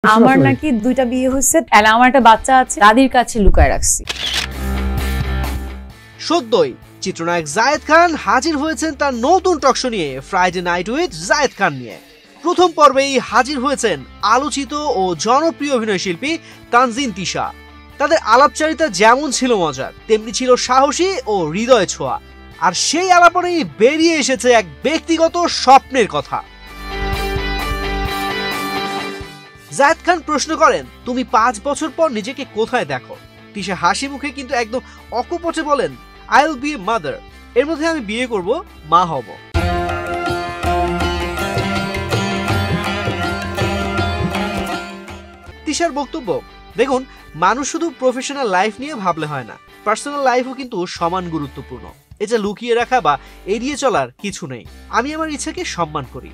আমার নাকি দুইটা বিয়ে হয়েছে, আমার একটা বাচ্চা আছে, দাদির কাছে লুকায় রাখছি। সদ্যই চিত্রনায়ক জায়েদ খান হাজির হয়েছেন তার নতুন টকশো নিয়ে Friday night with Zayed Khan নিয়ে। প্রথম পর্বেই হাজির হয়েছেন আলোচিত ও জনপ্রিয় অভিনয় শিল্পী তানজিন তিশা। তাদের আলাপচারিতা যেমন ছিল মজার, তেমনি ছিল সাহসী ও হৃদয় ছোঁয়া। আর সেই আলাপনেই বেরিয়ে এসেছে এক ব্যক্তিগত স্বপ্নের কথা। জায়েদ খান প্রশ্ন করেন, তুমি 5 বছর পর নিজেকে কোথায় দেখো? তিশা হাসি মুখে কিন্তু একদম অকপটে বলেন, I will B a mother. এর মধ্যে আমি বিয়ে করব, মা হব। তিশার বক্তব্য, দেখুন, মানুষ শুধু প্রফেশনাল লাইফ নিয়ে ভাবলে হয় না, পার্সোনাল লাইফও কিন্তু সমান গুরুত্বপূর্ণ। এটা লুকিয়ে রাখা বা এড়িয়ে চলার কিছু নেই। আমি আমার ইচ্ছাকে সম্মান করি।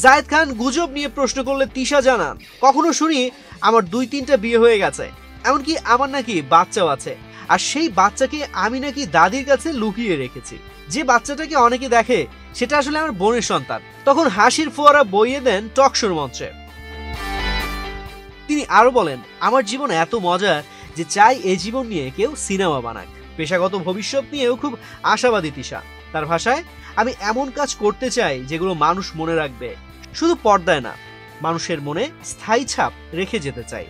জায়েদ খান গুজব নিয়ে প্রশ্ন করলে তিশা জানান, কখনো শুনি আমার 2-3টা বিয়ে হয়ে গেছে, এমনকি আমার নাকি বাচ্চাও আছে, আর সেই বাচ্চাকে আমি নাকি দাদির কাছে লুকিয়ে রেখেছি। যে বাচ্চাটাকে অনেকে দেখে সেটা আসলে আমার বোনের সন্তান। তখন হাসির ফোয়ারা বইয়ে দেন টকশোর মঞ্চে। তিনি আরো বলেন, আমার জীবন এত মজার যে চাই এই জীবন নিয়ে কেউ সিনেমা বানাক। পেশাগত ভবিষ্যৎ নিয়েও খুব আশাবাদী তিশা। তার ভাষায়, আমি এমন কাজ করতে চাই যেগুলো মানুষ মনে রাখবে, শুধু পর্দায় না, মানুষের মনে স্থায়ী ছাপ রেখে যেতে চাই।